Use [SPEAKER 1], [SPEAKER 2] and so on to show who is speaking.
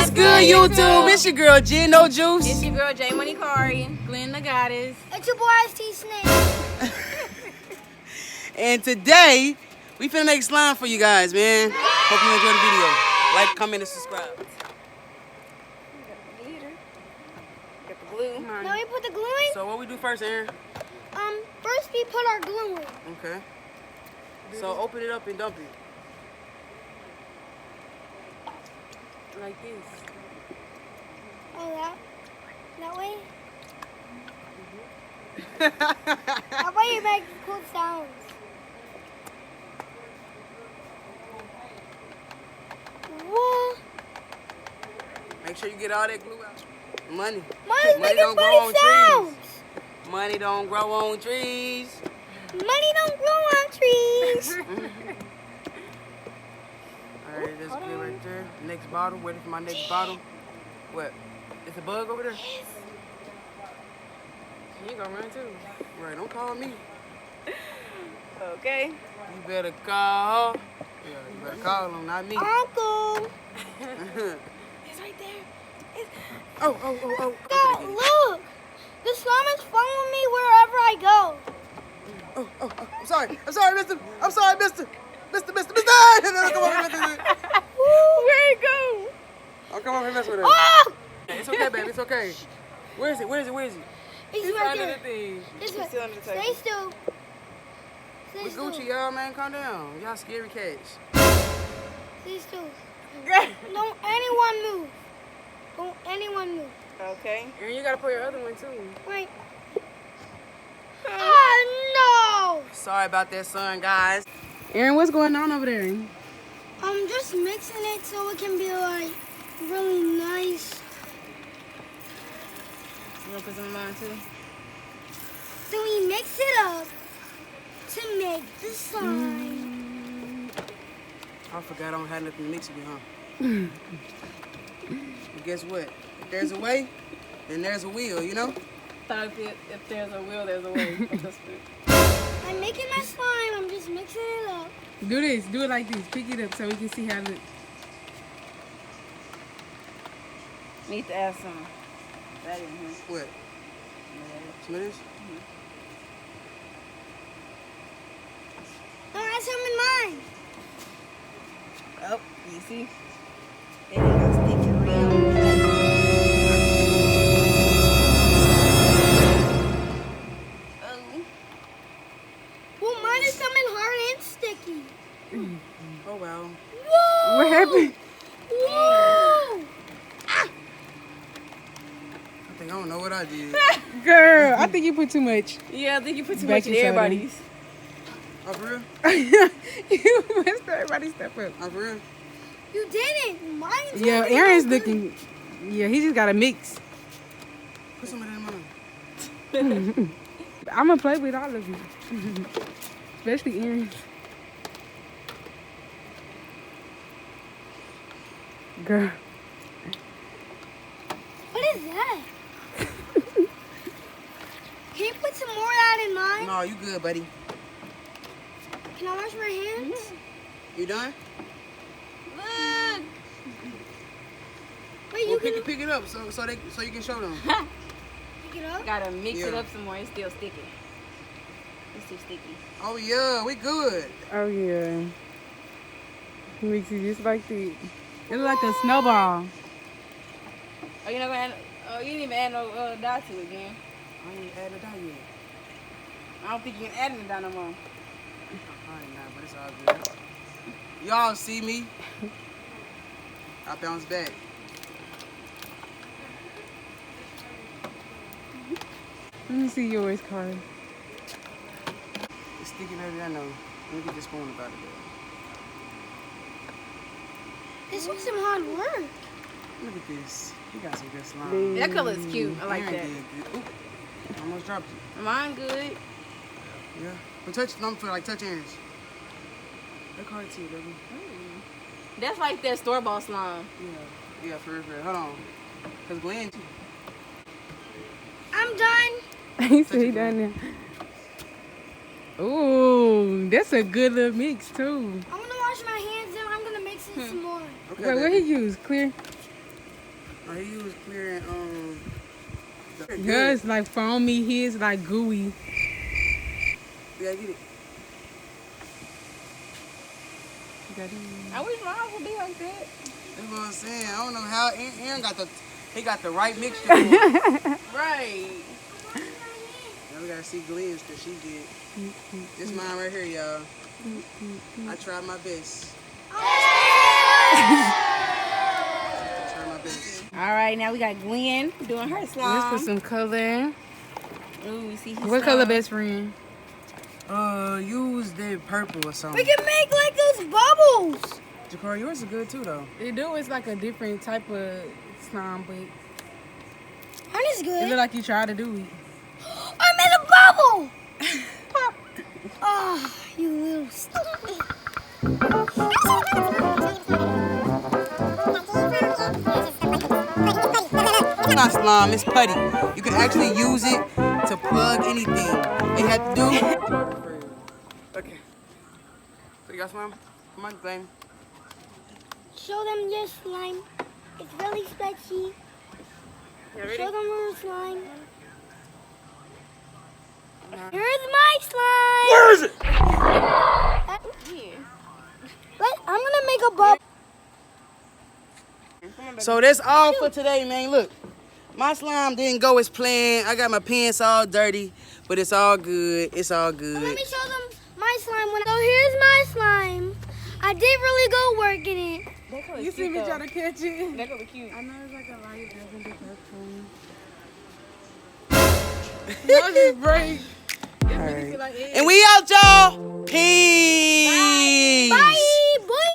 [SPEAKER 1] What's good, YouTube? It's your girl, Jen No Juice.
[SPEAKER 2] It's your girl, J Money Kari. GlennTheGoddess.
[SPEAKER 3] It's your boy, T Snake.
[SPEAKER 1] And today, we finna make slime for you guys, man. Hope you enjoy the video. Like, comment, and subscribe.
[SPEAKER 2] Got the glue.
[SPEAKER 3] Now we put the glue in.
[SPEAKER 1] So what we do first, Aaron?
[SPEAKER 3] First we put our glue in.
[SPEAKER 1] Okay. So open it up and dump it. Like this.
[SPEAKER 3] Oh, that way? That way you make cool sounds. What?
[SPEAKER 1] Make sure you get all that glue out. Money.
[SPEAKER 3] Money's making
[SPEAKER 1] don't grow
[SPEAKER 3] funny
[SPEAKER 1] on
[SPEAKER 3] sounds.
[SPEAKER 1] trees. Money don't grow on trees.
[SPEAKER 3] Money don't grow on trees.
[SPEAKER 1] Alright, that's good right there. Next bottle. Waiting for my next bottle. What? Is a bug over there?
[SPEAKER 3] Yes.
[SPEAKER 2] You gonna run too.
[SPEAKER 1] Right, don't call me.
[SPEAKER 2] Okay.
[SPEAKER 1] You better call. Yeah, you better call him, not me.
[SPEAKER 3] Uncle.
[SPEAKER 2] It's right there.
[SPEAKER 1] Oh.
[SPEAKER 3] Stop, look. The slime is following me wherever I go.
[SPEAKER 1] Oh, I'm sorry, mister. I'm sorry, mister. Mister. Come on, mister.
[SPEAKER 2] Where'd it go?
[SPEAKER 1] I'll come over here and mess with her.
[SPEAKER 3] Oh!
[SPEAKER 1] It's okay, baby, it's okay. Where is it?
[SPEAKER 3] It's right
[SPEAKER 2] under
[SPEAKER 3] there.
[SPEAKER 2] the thing.
[SPEAKER 3] It's
[SPEAKER 2] It's still under the table.
[SPEAKER 3] Stay still. Stay
[SPEAKER 1] We
[SPEAKER 3] still.
[SPEAKER 1] Gucci, y'all, man. Calm down. Y'all scary cats.
[SPEAKER 3] Stay still. Don't anyone move. Don't anyone move.
[SPEAKER 2] Okay. And you gotta put your other one too.
[SPEAKER 3] Right. Oh
[SPEAKER 1] Sorry about that, son, guys. Aaron, what's going on over there?
[SPEAKER 3] no! I'm just mixing it so it can be like really nice.
[SPEAKER 2] You gonna put some in mine too?
[SPEAKER 3] So we mix it up to make the slime.
[SPEAKER 1] I forgot I don't have nothing to mix it with, huh? But guess what? If there's a way, then there's a will, you know?
[SPEAKER 2] Thought if there's a will, there's a way.
[SPEAKER 3] I'm making my slime. I'm just mixing it up.
[SPEAKER 4] Do this. Do it like this. Pick it up so we can see how it looks.
[SPEAKER 2] Need to add some. That in here.
[SPEAKER 1] What? Some of this?
[SPEAKER 3] Don't add some in mine.
[SPEAKER 2] Oh, you see? Then you gotta stick it around.
[SPEAKER 3] Well, mine is coming hard and sticky.
[SPEAKER 1] Oh, well.
[SPEAKER 3] Whoa!
[SPEAKER 4] What happened?
[SPEAKER 3] Whoa!
[SPEAKER 1] I don't know what I did.
[SPEAKER 4] Girl, I think you put too much.
[SPEAKER 2] Yeah, I think you put too
[SPEAKER 4] Baking
[SPEAKER 2] much in
[SPEAKER 4] soda.
[SPEAKER 2] everybody's.
[SPEAKER 1] Oh, for real?
[SPEAKER 4] You messed everybody's stuff up.
[SPEAKER 1] Oh, for real?
[SPEAKER 3] You didn't. Mine's
[SPEAKER 4] Yeah,
[SPEAKER 3] looking
[SPEAKER 4] Aaron's
[SPEAKER 3] good.
[SPEAKER 4] looking. Yeah, he just got a mix.
[SPEAKER 1] Put some of that in mine.
[SPEAKER 4] I'm gonna play with all of you, especially Aaron's. Girl,
[SPEAKER 3] What is that? Can you put some more of that in mine?
[SPEAKER 1] No, you good, buddy.
[SPEAKER 3] Can I wash my hands?
[SPEAKER 1] You done?
[SPEAKER 3] Look. Wait,
[SPEAKER 1] Well,
[SPEAKER 3] you can
[SPEAKER 1] pick it up so you can show them.
[SPEAKER 3] pick it up?
[SPEAKER 2] Gotta mix it
[SPEAKER 1] Yeah.
[SPEAKER 2] up some more. It's still sticky. It's too sticky.
[SPEAKER 1] Oh, yeah, we good.
[SPEAKER 4] oh yeah, mix it just like that. It look like a snowball.
[SPEAKER 2] Oh, you're not gonna add, you didn't even add no dye to it again.
[SPEAKER 1] I ain't added a dye yet.
[SPEAKER 2] I don't think you can add any dye no more.
[SPEAKER 1] I ain't not, but it's all good. Y'all see me? I bounce back.
[SPEAKER 4] Let me see yours, Kari.
[SPEAKER 1] It's sticking everything I know. Let me get this spoon about it.
[SPEAKER 3] This was some hard work.
[SPEAKER 1] Look at this. You got some good slime.
[SPEAKER 2] That color is cute. I like
[SPEAKER 1] Aaron
[SPEAKER 2] that.
[SPEAKER 1] did good. Ooh, almost dropped it.
[SPEAKER 2] Mine good.
[SPEAKER 1] Yeah. But touch, I'm for like touch Aaron's. That card too, baby.
[SPEAKER 2] That's like that store-bought slime.
[SPEAKER 1] Yeah, for real. Hold on. Cause Glenn.
[SPEAKER 3] I'm done.
[SPEAKER 4] He said he done there. Ooh, that's a good little mix too.
[SPEAKER 3] I'm gonna wash my hands and I'm gonna mix it some more.
[SPEAKER 1] Okay,
[SPEAKER 4] Wait, what he use? Clear?
[SPEAKER 1] Oh, he was clearing
[SPEAKER 4] Yours like foamy, his like gooey.
[SPEAKER 1] Yeah, get it.
[SPEAKER 2] I wish mine would be like that.
[SPEAKER 1] That's what I'm saying. I don't know how Aaron got the right mixture. For it.
[SPEAKER 2] Right.
[SPEAKER 1] Now we gotta see Glenn's cause she did. This mine right here, y'all. I tried my best. I tried my best.
[SPEAKER 2] All right, now we got Glenn doing her slime.
[SPEAKER 4] Let's put some color in.
[SPEAKER 2] Ooh, see his
[SPEAKER 4] What color,
[SPEAKER 2] slime.
[SPEAKER 4] best friend?
[SPEAKER 1] Use the purple or something.
[SPEAKER 3] We can make like those bubbles.
[SPEAKER 1] Jakari, yours is good too though.
[SPEAKER 4] It do. It's like a different type of slime, but
[SPEAKER 3] Mine is
[SPEAKER 4] it
[SPEAKER 3] good.
[SPEAKER 4] look like you try to do it.
[SPEAKER 3] I made a bubble. Pop. Oh, you little stupid.
[SPEAKER 1] It's not slime, it's putty. You can actually use it to plug anything. All you have to do. Okay. So you got slime? Come on, Glenn.
[SPEAKER 3] Show them your slime. It's really stretchy. Show them your slime. Here's my slime.
[SPEAKER 1] Where is it?
[SPEAKER 3] I'm gonna make a bubble.
[SPEAKER 1] So that's all for today, man. Look, my slime didn't go as planned. I got my pants all dirty, but it's all good. It's all
[SPEAKER 3] Let
[SPEAKER 1] good.
[SPEAKER 3] me show them my slime. So here's my slime. I did really go work in it.
[SPEAKER 2] That color
[SPEAKER 4] You see
[SPEAKER 2] cute,
[SPEAKER 4] me
[SPEAKER 2] though.
[SPEAKER 4] trying to catch it?
[SPEAKER 2] That color cute.
[SPEAKER 4] I know it's like a light lavender purple. No, just break. It really feel like egg.
[SPEAKER 1] And we out, y'all. Peace.
[SPEAKER 3] Bye.